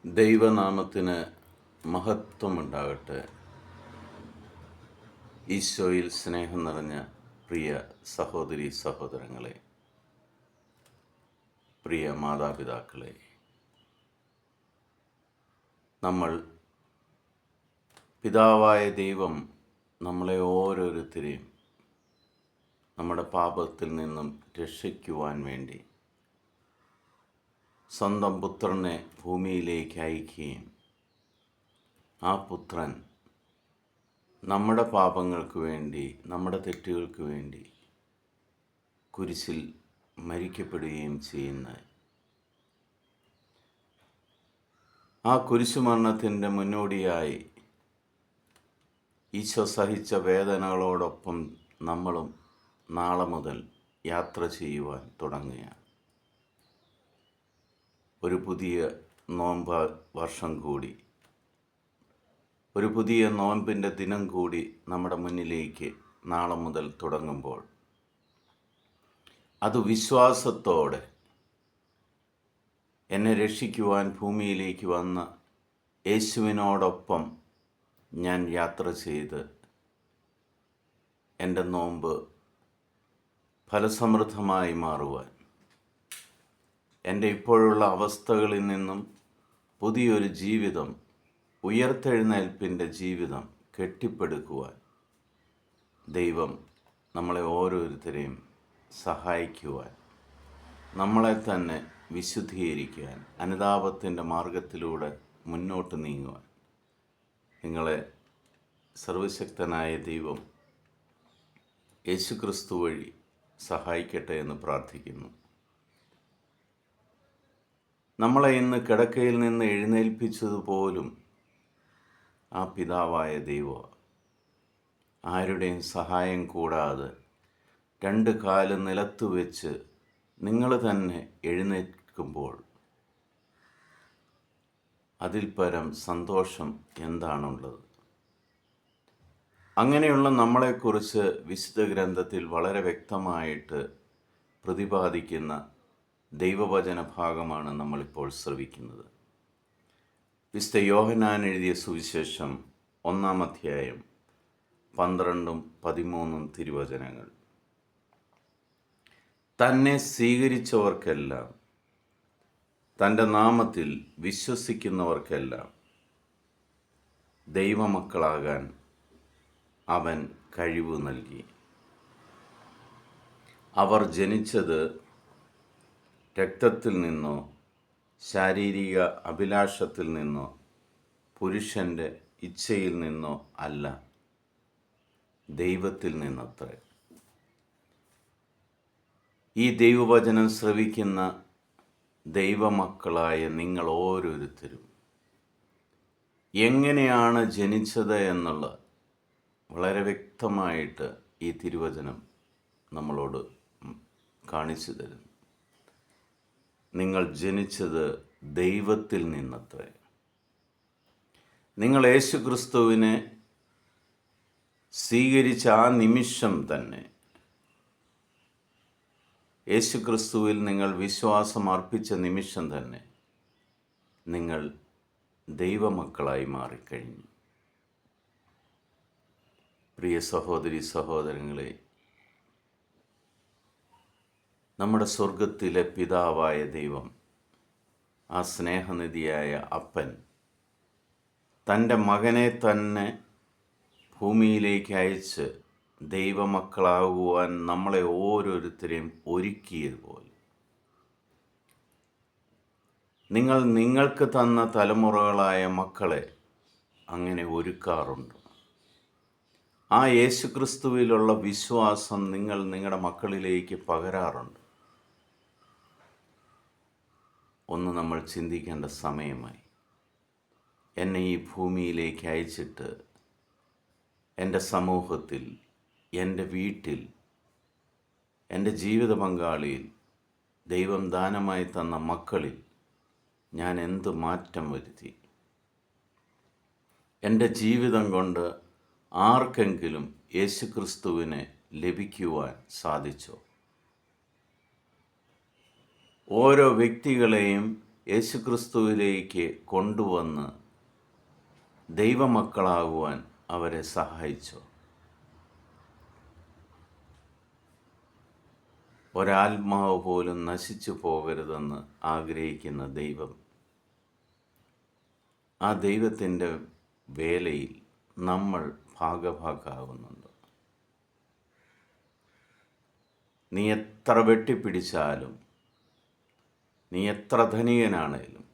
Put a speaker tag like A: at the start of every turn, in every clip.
A: ദൈവനാമത്തിന് മഹത്വമുണ്ടാകട്ടെ. ഈശോയിൽ സ്നേഹം നിറഞ്ഞ പ്രിയ സഹോദരി സഹോദരങ്ങളെ, പ്രിയ മാതാപിതാക്കളെ, നമ്മൾ പിതാവായ ദൈവം നമ്മളെ ഓരോരുത്തരെയും നമ്മുടെ പാപത്തിൽ നിന്നും രക്ഷിക്കുവാൻ വേണ്ടി സ്വന്തം പുത്രനെ ഭൂമിയിലേക്ക് അയക്കുകയും ആ പുത്രൻ നമ്മുടെ പാപങ്ങൾക്ക് വേണ്ടി, നമ്മുടെ തെറ്റുകൾക്ക് വേണ്ടി കുരിശിൽ മരിക്കപ്പെടുകയും ചെയ്യുന്ന ആ കുരിശുമരണത്തിൻ്റെ മുന്നോടിയായി ഈശോ സഹിച്ച വേദനകളോടൊപ്പം നമ്മളും നാളെ മുതൽ യാത്ര ചെയ്യുവാൻ തുടങ്ങുകയാണ്. ഒരു പുതിയ നോമ്പ് വർഷം കൂടി, ഒരു പുതിയ നോമ്പിൻ്റെ ദിനം കൂടി നമ്മുടെ മുന്നിലേക്ക് നാളെ മുതൽ തുടങ്ങുമ്പോൾ അത് വിശ്വാസത്തോടെ എന്നെ രക്ഷിക്കുവാൻ ഭൂമിയിലേക്ക് വന്ന യേശുവിനോടൊപ്പം ഞാൻ യാത്ര ചെയ്ത് എൻ്റെ നോമ്പ് ഫലസമൃദ്ധമായി മാറുവാൻ, എൻ്റെ ഇപ്പോഴുള്ള അവസ്ഥകളിൽ നിന്നും പുതിയൊരു ജീവിതം, ഉയർത്തെഴുന്നേൽപ്പിൻ്റെ ജീവിതം കെട്ടിപ്പടുക്കുവാൻ ദൈവം നമ്മളെ ഓരോരുത്തരെയും സഹായിക്കുവാൻ, നമ്മളെ തന്നെ വിശുദ്ധീകരിക്കുവാൻ, അനുതാപത്തിൻ്റെ മാർഗത്തിലൂടെ മുന്നോട്ട് നീങ്ങുവാൻ നിങ്ങളെ സർവശക്തനായ ദൈവം യേശുക്രിസ്തു വഴി സഹായിക്കട്ടെ എന്ന് പ്രാർത്ഥിക്കുന്നു. നമ്മളെ ഇന്ന് കിടക്കയിൽ നിന്ന് എഴുന്നേൽപ്പിച്ചതുപോലും ആ പിതാവായ ദൈവം ആരുടെയും സഹായം കൂടാതെ രണ്ട് കാല് നിലത്ത് വെച്ച് നിങ്ങൾ തന്നെ എഴുന്നേൽക്കുമ്പോൾ അതിൽ പരം സന്തോഷം എന്താണുള്ളത്? അങ്ങനെയുള്ള നമ്മളെക്കുറിച്ച് വിശുദ്ധ ഗ്രന്ഥത്തിൽ വളരെ വ്യക്തമായിട്ട് പ്രതിപാദിക്കുന്ന ദൈവവചന ഭാഗമാണ് നമ്മളിപ്പോൾ ശ്രവിക്കുന്നത്. വിശുദ്ധ യോഹന്നാൻ എഴുതിയ സുവിശേഷം 1-ാം അധ്യായം 12-13 തിരുവചനങ്ങൾ. തന്നെ സ്വീകരിച്ചവർക്കെല്ലാം, തൻ്റെ നാമത്തിൽ വിശ്വസിക്കുന്നവർക്കെല്ലാം ദൈവമക്കളാകാൻ അവൻ കഴിവ് നൽകി. അവർ ജനിച്ചത് രക്തത്തിൽ നിന്നോ ശാരീരിക അഭിലാഷത്തിൽ നിന്നോ പുരുഷൻ്റെ ഇച്ഛയിൽ നിന്നോ അല്ല, ദൈവത്തിൽ നിന്നത്രേ. ഈ ദൈവവചനം ശ്രവിക്കുന്ന ദൈവമക്കളായ നിങ്ങൾ ഓരോരുത്തരും എങ്ങനെയാണ് ജനിച്ചത് എന്നുള്ള വളരെ വ്യക്തമായിട്ട് ഈ തിരുവചനം നമ്മളോട് കാണിച്ചു തരുന്നു. നിങ്ങൾ ജനിച്ചത് ദൈവത്തിൽ നിന്നത്രേ. നിങ്ങൾ യേശുക്രിസ്തുവിനെ സ്വീകരിച്ച ആ നിമിഷം തന്നെ, യേശുക്രിസ്തുവിൽ നിങ്ങൾ വിശ്വാസം അർപ്പിച്ച നിമിഷം തന്നെ നിങ്ങൾ ദൈവമക്കളായി മാറിക്കഴിഞ്ഞു. പ്രിയ സഹോദരി സഹോദരങ്ങളെ, നമ്മുടെ സ്വർഗത്തിലെ പിതാവായ ദൈവം, ആ സ്നേഹനിധിയായ അപ്പൻ, തൻ്റെ മകനെ തന്നെ ഭൂമിയിലേക്ക് അയച്ച് ദൈവമക്കളാകുവാൻ നമ്മളെ ഓരോരുത്തരെയും ഒരുക്കിയതുപോലെ നിങ്ങൾക്ക് തന്ന തലമുറകളായ മക്കളെ അങ്ങനെ ഒരുക്കാറുണ്ട്. ആ യേശുക്രിസ്തുവിലുള്ള വിശ്വാസം നിങ്ങൾ നിങ്ങളുടെ മക്കളിലേക്ക് പകരാറുണ്ട്. ഒന്ന് നമ്മൾ ചിന്തിക്കേണ്ട സമയമായി. എന്നെ ഈ ഭൂമിയിലേക്ക് അയച്ചിട്ട് എൻ്റെ സമൂഹത്തിൽ, എൻ്റെ വീട്ടിൽ, എൻ്റെ ജീവിത പങ്കാളിയിൽ, ദൈവം ദാനമായി തന്ന മക്കളിൽ ഞാൻ എന്ത് മാറ്റം വരുത്തി? എൻ്റെ ജീവിതം കൊണ്ട് ആർക്കെങ്കിലും യേശുക്രിസ്തുവിനെ ലഭിക്കുവാൻ സാധിച്ചോ? ഓരോ വ്യക്തികളെയും യേശുക്രിസ്തുവിലേക്ക് കൊണ്ടുവന്ന് ദൈവമക്കളാകുവാൻ അവരെ സഹായിച്ചു. ഒരാത്മാവ് പോലും നശിച്ചു പോകരുതെന്ന് ആഗ്രഹിക്കുന്ന ദൈവം, ആ ദൈവത്തിൻ്റെ വേലയിൽ നമ്മൾ ഭാഗഭാക്കാകുന്നുണ്ട്. നീ എത്ര വെട്ടിപ്പിടിച്ചാലും, നീ എത്ര ധനികനാണേലും,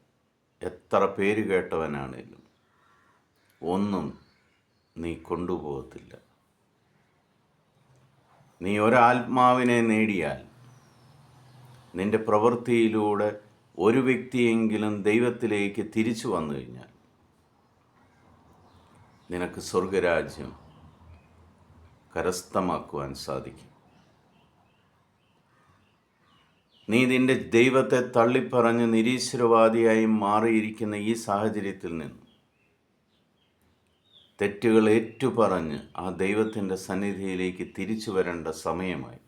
A: എത്ര പേര് കേട്ടവനാണേലും ഒന്നും നീ കൊണ്ടുപോകത്തില്ല. നീ ഒരാത്മാവിനെ നേടിയാൽ, നിന്റെ പ്രവൃത്തിയിലൂടെ ഒരു വ്യക്തിയെങ്കിലും ദൈവത്തിലേക്ക് തിരിച്ചു വന്നു കഴിഞ്ഞാൽ നിനക്ക് സ്വർഗരാജ്യം കരസ്ഥമാക്കുവാൻ സാധിക്കും. നീ നിന്റെ ദൈവത്തെ തള്ളിപ്പറഞ്ഞ് നിരീശ്വരവാദിയായി മാറിയിരിക്കുന്ന ഈ സാഹചര്യത്തിൽ നിന്നും തെറ്റുകൾ ഏറ്റുപറഞ്ഞ് ആ ദൈവത്തിൻ്റെ സന്നിധിയിലേക്ക് തിരിച്ചു വരേണ്ട സമയമായി.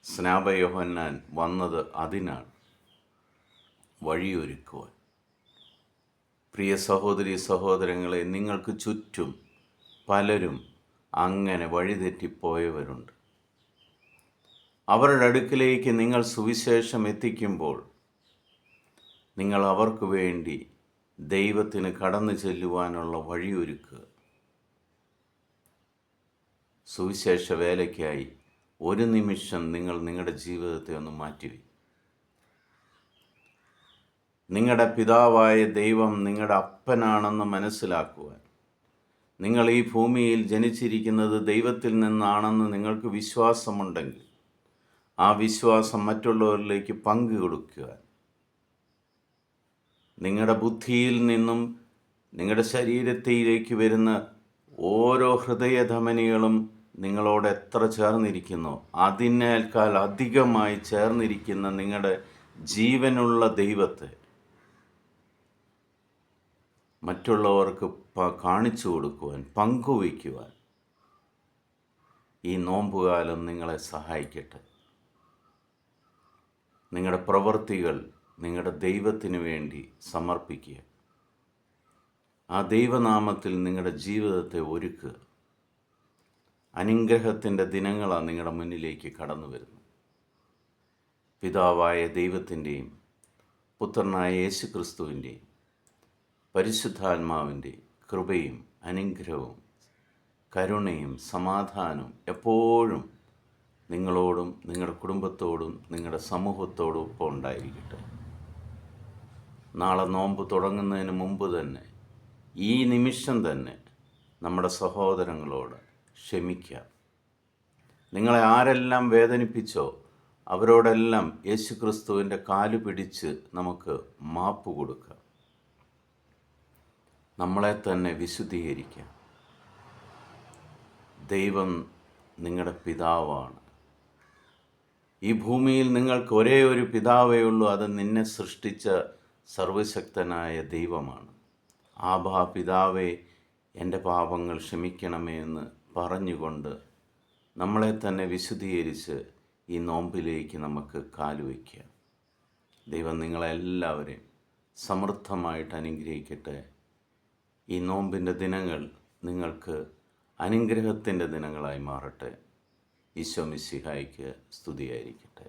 A: സ്നാപക-യോഹന്നാൻ വന്നത് അതിനാണ്, വഴിയൊരുക്കുവാൻ. പ്രിയ സഹോദരീ സഹോദരങ്ങളെ, നിങ്ങൾക്ക് ചുറ്റും പലരും അങ്ങനെ വഴിതെറ്റിപ്പോയവരുണ്ട്. അവരുടെ അടുക്കിലേക്ക് നിങ്ങൾ സുവിശേഷം എത്തിക്കുമ്പോൾ നിങ്ങൾ അവർക്ക് വേണ്ടി ദൈവത്തിന് കടന്നു ചെല്ലുവാനുള്ള വഴിയൊരുക്കുക. സുവിശേഷ വേലയ്ക്കായി ഒരു നിമിഷം നിങ്ങൾ നിങ്ങളുടെ ജീവിതത്തെ ഒന്ന് മാറ്റിവെക്കും. നിങ്ങളുടെ പിതാവായ ദൈവം നിങ്ങളുടെ അപ്പനാണെന്ന് മനസ്സിലാക്കുവാൻ, നിങ്ങൾ ഈ ഭൂമിയിൽ ജനിച്ചിരിക്കുന്നത് ദൈവത്തിൽ നിന്നാണെന്ന് നിങ്ങൾക്ക് വിശ്വാസമുണ്ടെങ്കിൽ ആ വിശ്വാസം മറ്റുള്ളവരിലേക്ക് പങ്കു കൊടുക്കുവാൻ, നിങ്ങളുടെ ബുദ്ധിയിൽ നിന്നും നിങ്ങളുടെ ശരീരത്തിലേക്ക് വരുന്ന ഓരോ ഹൃദയധമനികളും നിങ്ങളോട് എത്ര ചേർന്നിരിക്കുന്നോ അതിനേക്കാൾ അധികമായി ചേർന്നിരിക്കുന്ന നിങ്ങളുടെ ജീവനുള്ള ദൈവത്തെ മറ്റുള്ളവർക്ക് കാണിച്ചു കൊടുക്കുവാൻ, പങ്കുവയ്ക്കുവാൻ ഈ നോമ്പുകാലം നിങ്ങളെ സഹായിക്കട്ടെ. നിങ്ങളുടെ പ്രവൃത്തികൾ നിങ്ങളുടെ ദൈവത്തിന് വേണ്ടി സമർപ്പിക്കുക. ആ ദൈവനാമത്തിൽ നിങ്ങളുടെ ജീവിതത്തെ ഒരുക്കുക. അനുഗ്രഹത്തിൻ്റെ ദിനങ്ങളാണ് നിങ്ങളുടെ മുന്നിലേക്ക് കടന്നു വരുന്നത്. പിതാവായ ദൈവത്തിൻ്റെയും പുത്രനായ യേശുക്രിസ്തുവിൻ്റെയും പരിശുദ്ധാത്മാവിൻ്റെ കൃപയും അനുഗ്രഹവും കരുണയും സമാധാനവും എപ്പോഴും നിങ്ങളോടും നിങ്ങളുടെ കുടുംബത്തോടും നിങ്ങളുടെ സമൂഹത്തോടും ഒപ്പം ഉണ്ടായിരിക്കട്ടെ. നാളെ നോമ്പ് തുടങ്ങുന്നതിന് മുമ്പ് തന്നെ, ഈ നിമിഷം തന്നെ നമ്മുടെ സഹോദരങ്ങളോട് ക്ഷമിക്കാം. നിങ്ങളെ ആരെല്ലാം വേദനിപ്പിച്ചോ അവരോടെല്ലാം യേശുക്രിസ്തുവിൻ്റെ കാല് പിടിച്ച് നമുക്ക് മാപ്പ് കൊടുക്കാം. നമ്മളെ തന്നെ വിശുദ്ധീകരിക്കാം. ദൈവം നിങ്ങളുടെ പിതാവാണ്. ഈ ഭൂമിയിൽ നിങ്ങൾക്ക് ഒരേ ഒരു പിതാവേ ഉള്ളൂ, അത് നിന്നെ സൃഷ്ടിച്ച സർവശക്തനായ ദൈവമാണ്. ആബാ പിതാവേ, എൻ്റെ പാപങ്ങൾ ക്ഷമിക്കണമേ എന്ന് പറഞ്ഞുകൊണ്ട് നമ്മളെ തന്നെ വിശുദ്ധീകരിച്ച് ഈ നോമ്പിലേക്ക് നമുക്ക് കാലുവയ്ക്കാം. ദൈവം നിങ്ങളെല്ലാവരെയും സമൃദ്ധമായിട്ട് അനുഗ്രഹിക്കട്ടെ. ഈ നോമ്പിൻ്റെ ദിനങ്ങൾ നിങ്ങൾക്ക് അനുഗ്രഹത്തിൻ്റെ ദിനങ്ങളായി മാറട്ടെ. ഈശോ മിശിഹായ്ക്ക് സ്തുതിയായിരിക്കട്ടെ.